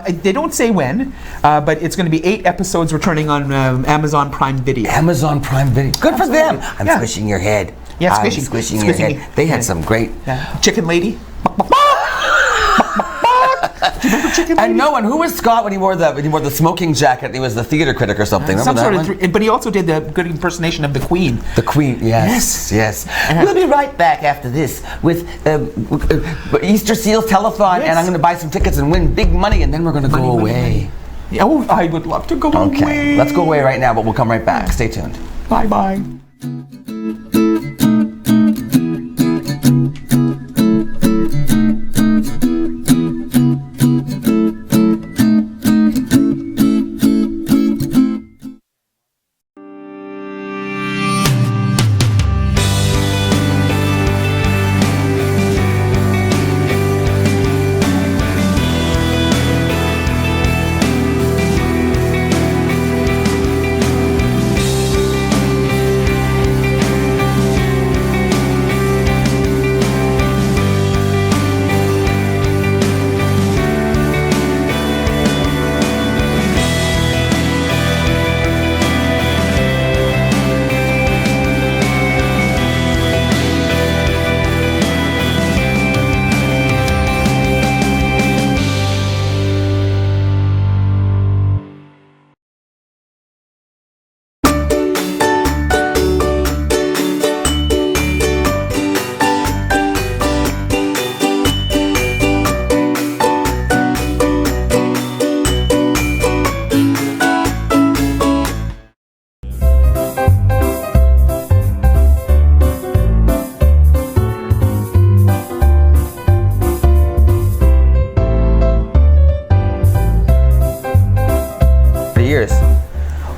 They don't say when, but it's going to be 8 episodes returning on Amazon Prime Video. Amazon Prime Video. Good for them. I'm squishing your head. Yeah, I'm squishing your head. They had some great. Chicken Lady. Do you remember Chicken Lady? And no one. Who was Scott when he wore the smoking jacket? He was the theater critic or something. Some sort of but he also did the good impersonation of the Queen. The Queen, yes. We'll be right back after this with Easter Seals Telethon, and I'm going to buy some tickets and win big money, and then we're going to go away. Oh, I would love to go away. Okay, let's go away right now, but we'll come right back. Stay tuned. Bye-bye.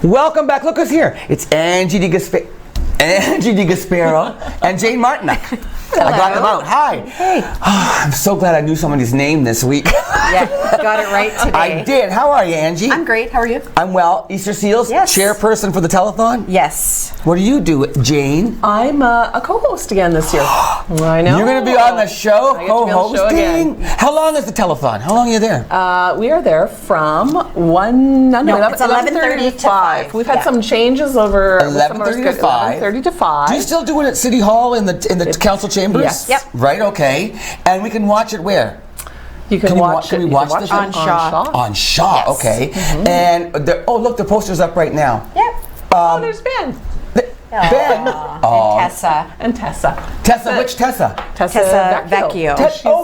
Welcome back. Look who's here. It's Angie DeGaspero and Jane Martinek. I got them out. Hi. Hey. Oh, I'm so glad I knew somebody's name this week. Yeah, you got it right today. I did. How are you, Angie? I'm great. How are you? I'm well. Easter Seals, Yes. chairperson for the telethon? Yes. What do you do, Jane? I'm a co-host again this year. I know. You're going to be on the show, I get to be on the show co-hosting? again. How long is the telethon? How long are you there? We are there from 11:30 to 5. We've had some changes over 11:30 to 5. 11:30 to 5. Do you still do it at City Hall in the council chambers? Yes. Yep. Right, okay. And we can watch it where? You can watch it. Can we watch the show? On Shaw. On Shaw, Yes. okay. And, look, the poster's up right now. Yep. There's Ben. Ben. And Tessa. Tessa, which Tessa? Tessa Vecchio.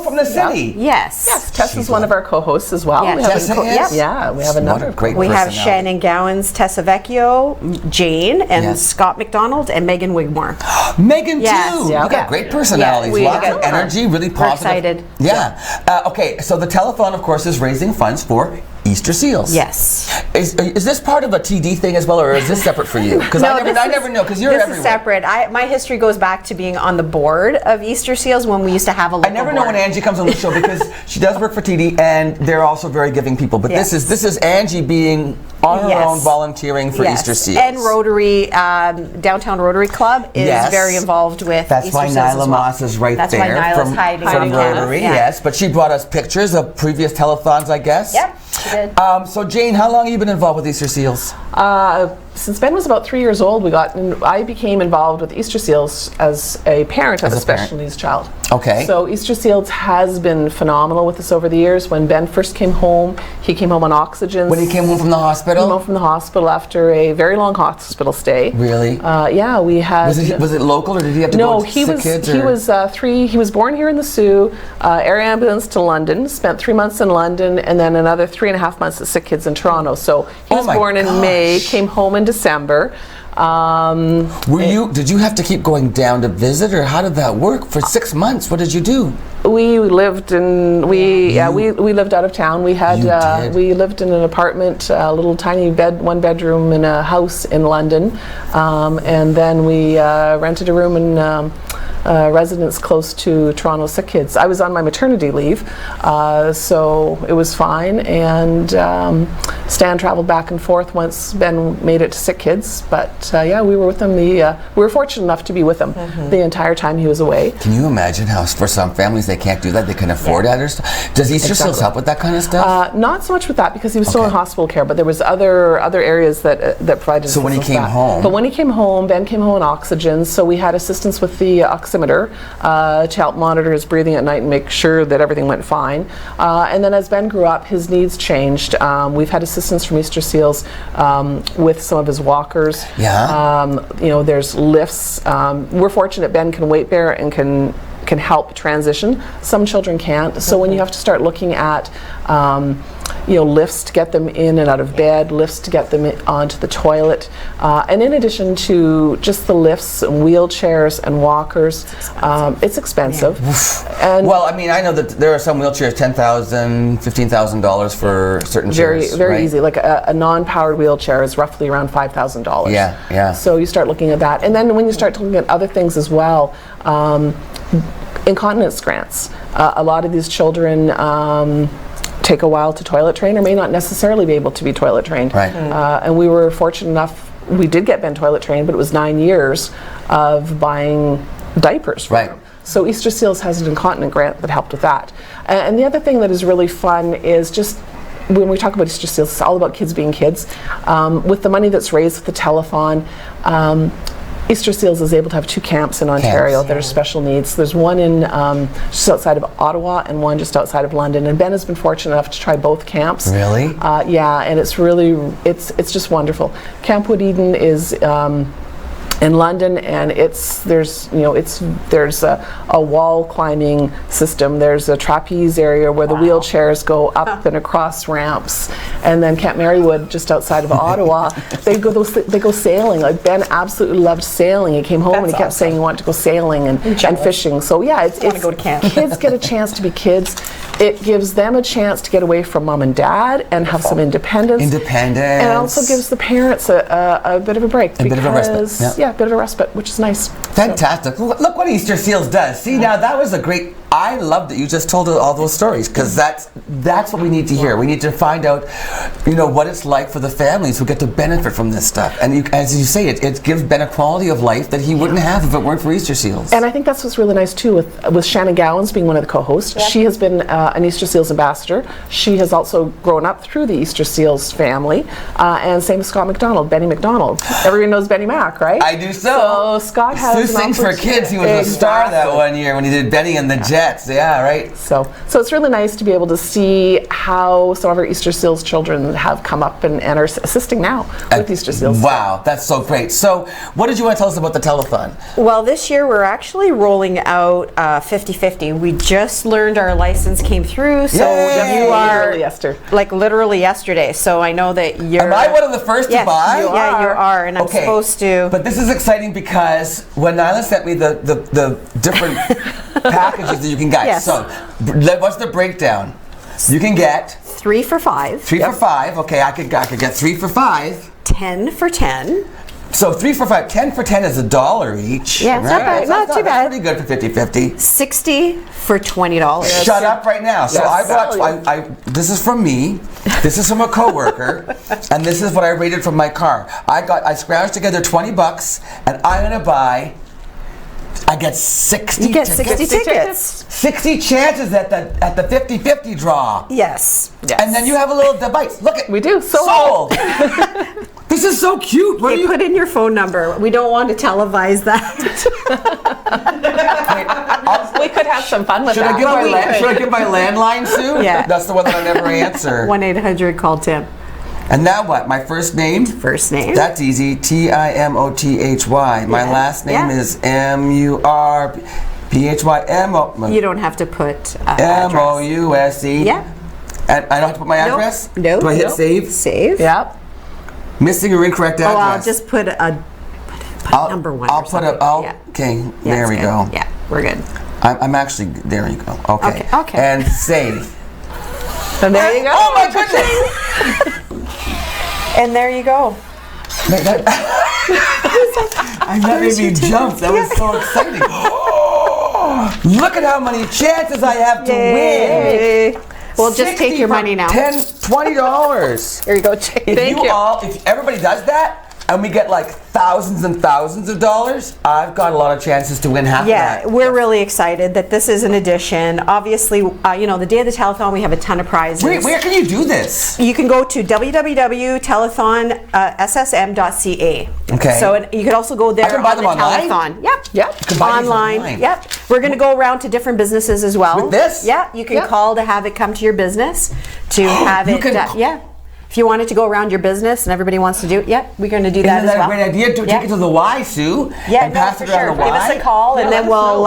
From the city. Yes. Yes, Tessa's one of our co-hosts as well. Yeah, we have Tessa is? Yeah, we have a number of great We have personality. Shannon Gowan's Tessa Vecchio, Jane, and Yes. Scott McDonald, and Megan Wigmore. Megan, too. Yes. You got great personalities. Yeah, Lots of energy, really We're positive. excited. Yeah. Okay, so the telethon, of course, is raising funds for Easter Seals. Yes. Is this part of a TD thing as well, or is this separate for you? Because I never know, because you're this everywhere. is separate. My history goes back to being on the board of Easter Seals when we used to have a local I never know board. when Angie comes on the show because she does work for TD and they're also very giving people. But Yes. this is Angie being on her Yes. own volunteering for Yes. Easter Seals. And Rotary, Downtown Rotary Club is Yes. very involved with That's Easter why Seals as Nyla well. Moss is right That's there why Nyla's hiding from in Rotary. Canada. Yes, but she brought us pictures of previous telethons, I guess. Yep, she did. So Jane, how long have you been involved with Easter Seals? Since Ben was about 3 years old, I became involved with Easter Seals as a parent of a special needs child. Okay. So Easter Seals has been phenomenal with us over the years. When Ben first came home, he came home on oxygen. When he came home from the hospital? He came home from the hospital after a very long hospital stay. Really? Yeah, we had. Was it local, or did he have to go to sick kids? He was 3. He was born here in the Sioux. Air ambulance to London. Spent 3 months in London, and then another 3.5 months at sick kids in Toronto. So he was born in May, came home in December. Did you have to keep going down to visit, or how did that work for 6 months? What did you do? We lived out of town. We had we lived in an apartment, a little tiny one bedroom in a house in London, and then we rented a room in residence close to Toronto sick kids. I was on my maternity leave, so it was fine. And Stan traveled back and forth once Ben made it to sick kids. But we were with him. We were fortunate enough to be with him the entire time he was away. Can you imagine how for some families they can't do that? They can afford that or stuff. Does Easter Seals help with that kind of stuff? Not so much with that because he was still in hospital care, but there was other areas that provided. So when he came home, but when he came home, Ben came home on oxygen. So we had assistance with the oximeter to help monitor his breathing at night and make sure that everything went fine. And then as Ben grew up, his needs changed. We've had assistance from Easter Seals with some of his walkers. Yeah. There's lifts. We're fortunate Ben can weight bear and can help transition. Some children can't. So when you have to start looking at lifts to get them in and out of bed, lifts to get them onto the toilet, and in addition to just the lifts and wheelchairs and walkers, it's expensive. And well, I mean, I know that there are some wheelchairs, $10,000, $15,000 for certain chairs. Very right? easy. Like a non-powered wheelchair is roughly around $5,000. Yeah. So you start looking at that, and then when you start looking at other things as well. Incontinence grants. A lot of these children take a while to toilet train or may not necessarily be able to be toilet trained. Right. And we were fortunate enough, we did get Ben toilet trained, but it was 9 years of buying diapers for him. So Easter Seals has an incontinent grant that helped with that. And the other thing that is really fun is just when we talk about Easter Seals, it's all about kids being kids. With the money that's raised with the telethon, Easter Seals is able to have 2 camps in Ontario that are special needs. There's one in just outside of Ottawa and one just outside of London. And Ben has been fortunate enough to try both camps. Really? Yeah, and it's really, it's just wonderful. Camp Wood Eden is in London, and there's a wall climbing system. There's a trapeze area where the wheelchairs go up and across ramps, and then Camp Marywood, just outside of Ottawa, they go sailing. Like Ben absolutely loved sailing. He came home and he kept saying he wanted to go sailing and fishing. So yeah, it's go to camp. Kids get a chance to be kids. it gives them a chance to get away from mom and dad and have some independence. And it also gives the parents a bit of a break. A bit of a respite. Yeah, a bit of a respite, which is nice. Fantastic. Look what Easter Seals does. See, now that was a great, I love that you just told all those stories, because that's what we need to hear. We need to find out, what it's like for the families who get to benefit from this stuff. And as you say, it gives Ben a quality of life that he wouldn't have if it weren't for Easter Seals. And I think that's what's really nice too with Shannon Gowans being one of the co-hosts. Yep. She has been an Easter Seals ambassador. She has also grown up through the Easter Seals family. And same with Scott McDonald, Benny McDonald. Everyone knows Benny Mac, right? I do so. So Scott has Sue Sings for Kids. He was a star that one year when he did Benny and the Jets. Yeah, right. So it's really nice to be able to see how some of our Easter Seals children have come up and are assisting now with Easter Seals. Wow, that's so great. So what did you want to tell us about the telethon? Well, this year we're actually rolling out 50-50. We just learned our license came through, so you are like literally yesterday. So I know that you're. Am I one of the first to buy? You are, and I'm supposed to. But this is exciting because when Nyla sent me the different packages that you can get. Yes. So what's the breakdown? You can get 3 for $5. 3 for $5. Okay, I could get 3 for $5. 10 for $10. So 3 for $5, 10 for $10 is $1 each. Yeah, it's right? not too bad. That's pretty good for 50-50. 60 for $20. Shut up right now. So this is from me, this is from a coworker, and this is what I rated from my car. I scrounged together $20, and I'm gonna buy. I get 60 You get tickets. 60 tickets. 60 chances at the 50-50 draw. Yes. And then you have a little device. Look at we do. Sold. This is so cute. Okay, put in your phone number. We don't want to televise that. We could have some fun with Should that. Should I give my landline, Sue? Yeah. That's the one that I never answer. 1-800-CALL-TIM. And now what? My first name? First name. That's easy. Timothy. My last name is MURPHYMO. You don't have to put MOUSE. Yeah. And I don't have to put my address? No. Do I hit save? Save. Yep. Missing or incorrect address? Oh, I'll just put number 1. Okay, there we go. Yeah, we're good. I'm actually, there you go. Okay. And save. And there you go. Oh my goodness! And there you go. That made me jump. That was so exciting. Look at how many chances I have to win. Well, just take your money now. $20. Here you go, Jay. If everybody does that, and we get like thousands and thousands of dollars, I've got a lot of chances to win half of that. Yeah, we're really excited that this is an addition. Obviously, the day of the telethon, we have a ton of prizes. Where can you do this? You can go to www.telethonssm.ca. Okay. So you could also go there I can buy on them the online? telethon. Yep. You can buy these online. Yep. We're going to go around to different businesses as well. With this? Yeah. You can call to have it come to your business, to have it. If you wanted to go around your business and everybody wants to do it, we're going to do that as well. Isn't that a great idea? Take it to the Y, Sue, and pass it around the Y. Give us a call, and then we'll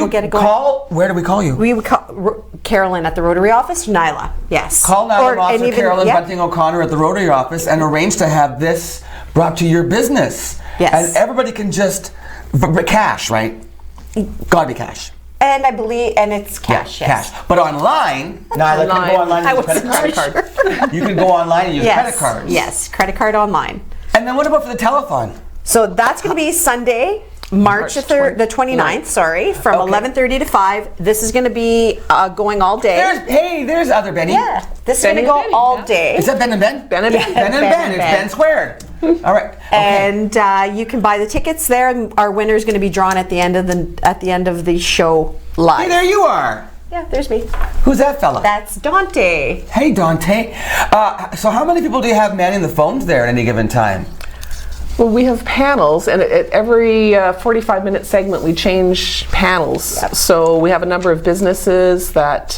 get it going. Call. Where do we call you? We would call Carolyn at the Rotary office, Nyla. Yes. Call Nyla Moss or Carolyn Bunting O'Connor at the Rotary office and arrange to have this brought to your business. Yes. And everybody can just cash, right? Gotta be cash. And I believe, and it's cash. Cash. But online, Nyla can go online and use credit card. You can go online and use credit cards. Yes, credit card online. And then what about for the telethon? So that's going to be Sunday, March the 29th, from 11:30 to 5. This is going to be going all day. There's other Benny. Yeah, this is going to go all day. Is that Ben and Ben? Ben and Ben. Ben and Ben. It's Ben squared. All right. Okay. And you can buy the tickets there, and our winner is going to be drawn at the end of the show live. Hey, there you are. Yeah, there's me. Who's that fella? That's Dante. Hey, Dante. So how many people do you have manning the phones there at any given time? Well, we have panels, and at every 45-minute segment, we change panels. Yep. So we have a number of businesses that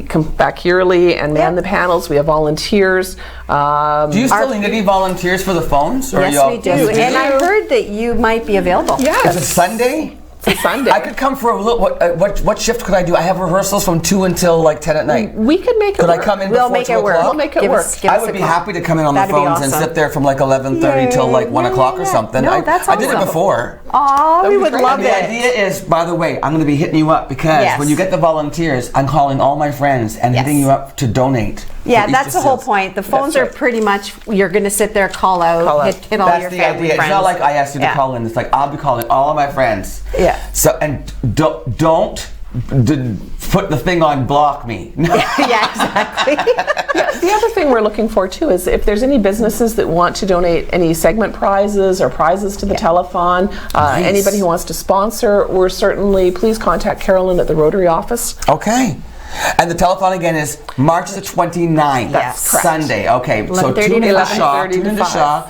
come back yearly and man the panels. We have volunteers. Do you still need any volunteers for the phones? Yes, we do. And I heard that you might be available. Yeah. Is it Sunday? It's a Sunday. I could come for a little. What shift could I do? I have rehearsals from 2 until like 10 at night. We could make it Could work. I come in We'll before make 2 it work. o'clock? We'll make it Give work. us- give I us would a be call. happy to come in on That'd the be phones and awesome. sit there from like 11:30 till like 1 o'clock or something. No, I that's did it awesome. before. Oh, we would And love the it. idea is, by the way, I'm going to be hitting you up because Yes. when you get the volunteers, I'm calling all my friends and Yes. hitting you up to donate. Yeah, for that's Easter the whole seals. point. The phones That's are right. pretty much, you're going to sit there, call out, hit all That's your the family idea. friends. It's not like I asked you to Yeah. call in. It's like I'll be calling all of my friends. Yeah. So and don't put the thing on block me. Yeah, exactly. The other thing we're looking for too is if there's any businesses that want to donate any segment prizes or prizes to the telethon, Nice. anybody who wants to sponsor, we're certainly, please contact Carolyn at the Rotary office. Okay. And the telethon again is March the 29th. That's correct. Sunday. Okay. So 11:30 tune to into 5. Shaw. 11:30 Tune to into 5. Shaw.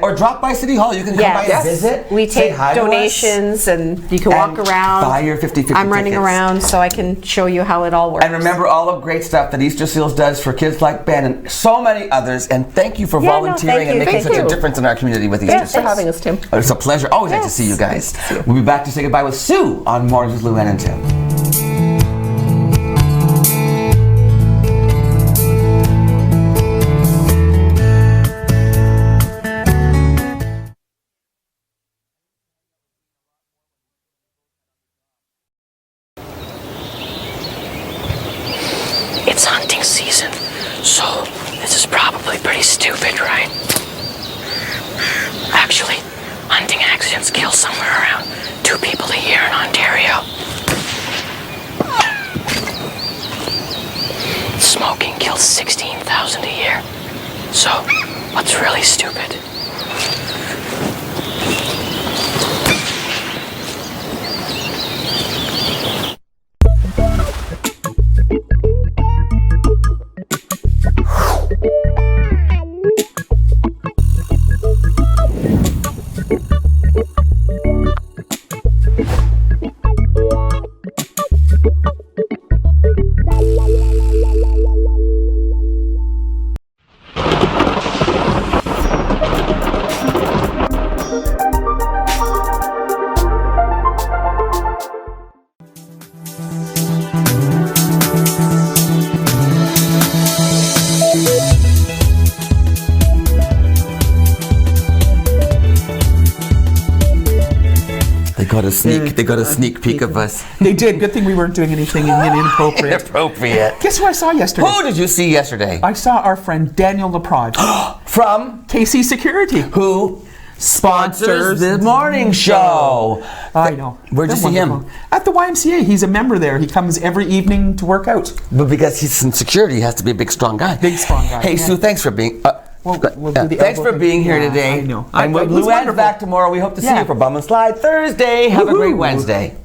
Or drop by City Hall. You can come by and visit. We say take hi to us, donations and you can walk and around. buy your 50/50 I'm running tickets. around so I can show you how it all works. And remember all the great stuff that Easter Seals does for kids like Ben and so many others. And thank you for Yeah, no, volunteering thank and you. making Thank such a you. difference in our community with Easter Thanks for Seals. having us, Tim. It's a pleasure. Always nice to see you guys. We'll be back to say goodbye with Sue on Mornings with Luann and Tim. It's hunting season, so this is probably pretty stupid, right? Actually, hunting accidents kill somewhere around 2 people a year in Ontario. Smoking kills 16,000 a year. So, what's really stupid? They got a sneak peek of us. They did. Good thing we weren't doing anything inappropriate. Inappropriate. Guess who I saw yesterday? Who did you see yesterday? I saw our friend Daniel LaPrade. From KC Security. Who sponsors the morning show. I know. Where'd you They're see him? wonderful. At the YMCA. He's a member there. He comes every evening to work out. But because he's in security, he has to be a big, strong guy. Big, strong guy. Hey, yeah. Sue, thanks for being... We'll do the thanks elbow for being thing. here Yeah, today. I know. And It was Luann's wonderful. back tomorrow. We hope to see Yeah. you for Bum and Slide Thursday. Have a great Woohoo. Wednesday.